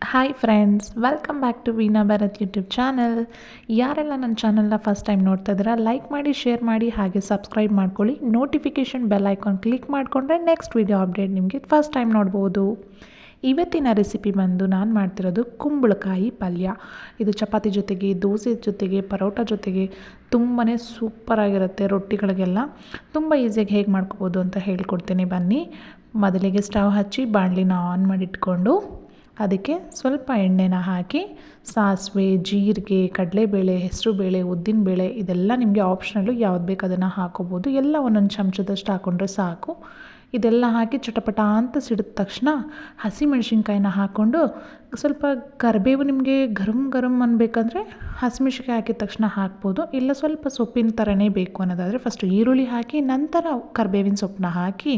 Hi friends, welcome back to Veena Bharat YouTube channel. ಯಾರೆಲ್ಲ ನನ್ನ ಚಾನಲ್ನ ಫಸ್ಟ್ ಟೈಮ್ ನೋಡ್ತಾ ಇದ್ದೀರಾ, ಲೈಕ್ ಮಾಡಿ, ಶೇರ್ ಮಾಡಿ, ಹಾಗೆ ಸಬ್ಸ್ಕ್ರೈಬ್ ಮಾಡ್ಕೊಳ್ಳಿ. ನೋಟಿಫಿಕೇಷನ್ ಬೆಲ್ ಐಕಾನ್ ಕ್ಲಿಕ್ ಮಾಡಿಕೊಂಡ್ರೆ ನೆಕ್ಸ್ಟ್ ವಿಡಿಯೋ ಅಪ್ಡೇಟ್ ನಿಮಗೆ ಫಸ್ಟ್ ಟೈಮ್ ನೋಡ್ಬೋದು. ಇವತ್ತಿನ ರೆಸಿಪಿ ಬಂದು ನಾನು ಮಾಡ್ತಿರೋದು ಕುಂಬಳಕಾಯಿ ಪಲ್ಯ. ಇದು ಚಪಾತಿ ಜೊತೆಗೆ, ದೋಸೆ ಜೊತೆಗೆ, ಪರೋಟ ಜೊತೆಗೆ ತುಂಬಾ ಸೂಪರಾಗಿರುತ್ತೆ. ರೊಟ್ಟಿಗಳಿಗೆಲ್ಲ ತುಂಬ ಈಸಿಯಾಗಿ ಹೇಗೆ ಮಾಡ್ಕೋಬೋದು ಅಂತ ಹೇಳ್ಕೊಡ್ತೀನಿ ಬನ್ನಿ. ಮೊದಲಿಗೆ ಸ್ಟವ್ ಹಚ್ಚಿ ಬಾಣಲಿನ ಆನ್ ಮಾಡಿಟ್ಕೊಂಡು ಅದಕ್ಕೆ ಸ್ವಲ್ಪ ಎಣ್ಣೆನ ಹಾಕಿ ಸಾಸಿವೆ, ಜೀರಿಗೆ, ಕಡಲೆಬೇಳೆ, ಹೆಸರುಬೇಳೆ, ಉದ್ದಿನಬೇಳೆ ಇದೆಲ್ಲ ನಿಮಗೆ ಆಪ್ಷನಲ್ಲು, ಯಾವ್ದು ಬೇಕು ಅದನ್ನು ಹಾಕೋಬೋದು. ಎಲ್ಲ ಒಂದೊಂದು ಚಮಚದಷ್ಟು ಹಾಕ್ಕೊಂಡ್ರೆ ಸಾಕು. ಇದೆಲ್ಲ ಹಾಕಿ ಚಟಪಟ ಅಂತ ಸಿಡಿದ ತಕ್ಷಣ ಹಸಿಮೆಣ್ಸಿನ್ಕಾಯಿನ ಹಾಕ್ಕೊಂಡು ಸ್ವಲ್ಪ ಕರಿಬೇವು, ನಿಮಗೆ ಗರಂ ಗರಂ ಅನ್ಬೇಕಂದ್ರೆ ಹಸಿಮೆಣ್ಸಿನ್ಕಾಯಿ ಹಾಕಿದ ತಕ್ಷಣ ಹಾಕ್ಬೋದು. ಇಲ್ಲ ಸ್ವಲ್ಪ ಸೊಪ್ಪಿನ ಥರನೇ ಬೇಕು ಅನ್ನೋದಾದರೆ ಫಸ್ಟು ಈರುಳ್ಳಿ ಹಾಕಿ ನಂತರ ಕರಿಬೇವಿನ ಸೊಪ್ಪನ್ನ ಹಾಕಿ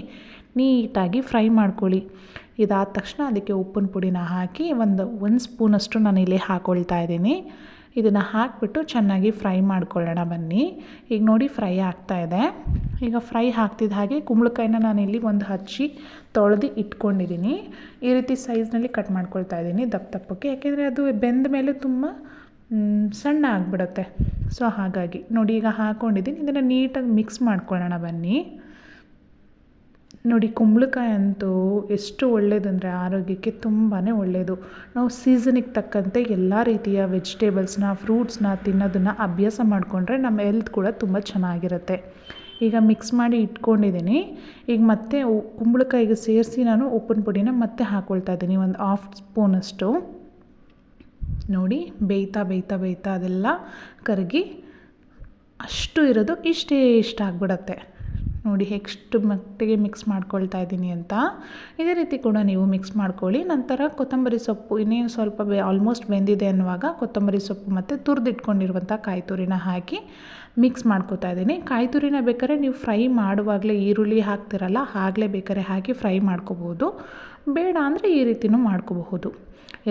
ನೀಟಾಗಿ ಫ್ರೈ ಮಾಡ್ಕೊಳ್ಳಿ. ಇದಾದ ತಕ್ಷಣ ಅದಕ್ಕೆ ಉಪ್ಪಿನ ಪುಡಿನ ಹಾಕಿ ಒಂದು ಸ್ಪೂನಷ್ಟು ನಾನಿಲ್ಲಿ ಹಾಕ್ಕೊಳ್ತಾ ಇದ್ದೀನಿ. ಇದನ್ನು ಹಾಕಿಬಿಟ್ಟು ಚೆನ್ನಾಗಿ ಫ್ರೈ ಮಾಡ್ಕೊಳ್ಳೋಣ ಬನ್ನಿ. ಈಗ ನೋಡಿ ಫ್ರೈ ಆಗ್ತಾಯಿದೆ. ಈಗ ಫ್ರೈ ಆಗ್ತಿದ್ದ ಹಾಗೆ ಕುಂಬಳಕಾಯಿನ ನಾನಿಲ್ಲಿ ಒಂದು ಹಚ್ಚಿ ತೊಳೆದು ಇಟ್ಕೊಂಡಿದ್ದೀನಿ. ಈ ರೀತಿ ಸೈಜ್ನಲ್ಲಿ ಕಟ್ ಮಾಡ್ಕೊಳ್ತಾ ಇದ್ದೀನಿ ದಪ್ಪಕ್ಕೆ, ಯಾಕೆಂದರೆ ಅದು ಬೆಂದ ಮೇಲೆ ತುಂಬ ಸಣ್ಣ ಆಗಿಬಿಡುತ್ತೆ. ಸೊ ಹಾಗಾಗಿ ನೋಡಿ ಈಗ ಹಾಕ್ಕೊಂಡಿದ್ದೀನಿ. ಇದನ್ನು ನೀಟಾಗಿ ಮಿಕ್ಸ್ ಮಾಡ್ಕೊಳ್ಳೋಣ ಬನ್ನಿ. ನೋಡಿ, ಕುಂಬಳಕಾಯಿ ಅಂತೂ ಎಷ್ಟು ಒಳ್ಳೆಯದಂದರೆ ಆರೋಗ್ಯಕ್ಕೆ ತುಂಬಾ ಒಳ್ಳೆಯದು. ನಾವು ಸೀಸನಿಗೆ ತಕ್ಕಂತೆ ಎಲ್ಲ ರೀತಿಯ ವೆಜಿಟೇಬಲ್ಸ್ನ, ಫ್ರೂಟ್ಸ್ನ ತಿನ್ನೋದನ್ನು ಅಭ್ಯಾಸ ಮಾಡಿಕೊಂಡ್ರೆ ನಮ್ಮ ಹೆಲ್ತ್ ಕೂಡ ತುಂಬ ಚೆನ್ನಾಗಿರುತ್ತೆ. ಈಗ ಮಿಕ್ಸ್ ಮಾಡಿ ಇಟ್ಕೊಂಡಿದ್ದೀನಿ. ಈಗ ಮತ್ತೆ ಕುಂಬಳಕಾಯಿಗೆ ಸೇರಿಸಿ ನಾನು ಉಪ್ಪಿನ ಪುಡಿನ ಮತ್ತೆ ಹಾಕ್ಕೊಳ್ತಾ ಇದ್ದೀನಿ, ಒಂದು 1/2 ಸ್ಪೂನಷ್ಟು. ನೋಡಿ, ಬೇಯ್ತಾ ಬೇಯ್ತಾ ಬೇಯ್ತಾ ಅದೆಲ್ಲ ಕರಗಿ ಅಷ್ಟು ಇರೋದು ಇಷ್ಟೇ ಇಷ್ಟ ಆಗಿಬಿಡತ್ತೆ. ನೋಡಿ ಎಷ್ಟು ಮಟ್ಟಿಗೆ ಮಿಕ್ಸ್ ಮಾಡ್ಕೊಳ್ತಾ ಇದ್ದೀನಿ ಅಂತ. ಇದೇ ರೀತಿ ಕೂಡ ನೀವು ಮಿಕ್ಸ್ ಮಾಡ್ಕೊಳ್ಳಿ. ನಂತರ ಕೊತ್ತಂಬರಿ ಸೊಪ್ಪು ಇನ್ನೇನು ಸ್ವಲ್ಪ ಆಲ್ಮೋಸ್ಟ್ ಬೆಂದಿದೆ ಅನ್ನುವಾಗ ಕೊತ್ತಂಬರಿ ಸೊಪ್ಪು ಮತ್ತು ತುರಿದಿಟ್ಕೊಂಡಿರುವಂಥ ಕಾಯಿ ತುರಿನ ಹಾಕಿ ಮಿಕ್ಸ್ ಮಾಡ್ಕೊತಾ ಇದ್ದೀನಿ. ಕಾಯಿ ತುರಿನ ಬೇಕಾದ್ರೆ ನೀವು ಫ್ರೈ ಮಾಡುವಾಗಲೇ ಈರುಳ್ಳಿ ಹಾಕ್ತಿರಲ್ಲ, ಆಗಲೇ ಬೇಕಾದ್ರೆ ಹಾಕಿ ಫ್ರೈ ಮಾಡ್ಕೋಬೋದು. ಬೇಡ ಅಂದರೆ ಈ ರೀತಿಯೂ ಮಾಡ್ಕೋಬಹುದು.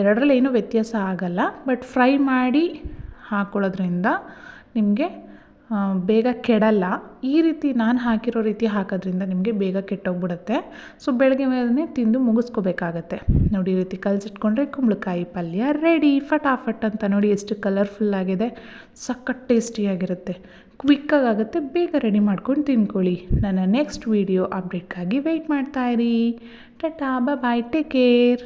ಎರಡರಲ್ಲಿ ಏನೂ ವ್ಯತ್ಯಾಸ ಆಗಲ್ಲ. ಬಟ್ ಫ್ರೈ ಮಾಡಿ ಹಾಕ್ಕೊಳ್ಳೋದ್ರಿಂದ ನಿಮಗೆ ಬೇಗ ಕೆಡಲ್ಲ. ಈ ರೀತಿ ನಾನು ಹಾಕಿರೋ ರೀತಿ ಹಾಕೋದ್ರಿಂದ ನಿಮಗೆ ಬೇಗ ಕೆಟ್ಟೋಗ್ಬಿಡುತ್ತೆ. ಸೊ ಬೆಳಗ್ಗೆ ಮೇಲೆ ತಿಂದು ಮುಗಿಸ್ಕೋಬೇಕಾಗತ್ತೆ. ನೋಡಿ, ಈ ರೀತಿ ಕಲಸಿಟ್ಕೊಂಡ್ರೆ ಕುಂಬಳಕಾಯಿ ಪಲ್ಯ ರೆಡಿ. ಫಟಾಫಟ್ ಅಂತ. ನೋಡಿ ಎಷ್ಟು ಕಲರ್ಫುಲ್ಲಾಗಿದೆ, ಸಖತ್ ಟೇಸ್ಟಿಯಾಗಿರುತ್ತೆ, ಕ್ವಿಕ್ಕಾಗಿ ಆಗುತ್ತೆ. ಬೇಗ ರೆಡಿ ಮಾಡ್ಕೊಂಡು ತಿನ್ಕೊಳ್ಳಿ. ನನ್ನ ನೆಕ್ಸ್ಟ್ ವೀಡಿಯೋ ಅಪ್ಡೇಟ್ಗಾಗಿ ವೆಯ್ಟ್ ಮಾಡ್ತಾಯಿರಿ. ಟಾಟಾ, ಬಾಯ್, ಟೇಕ್ ಕೇರ್.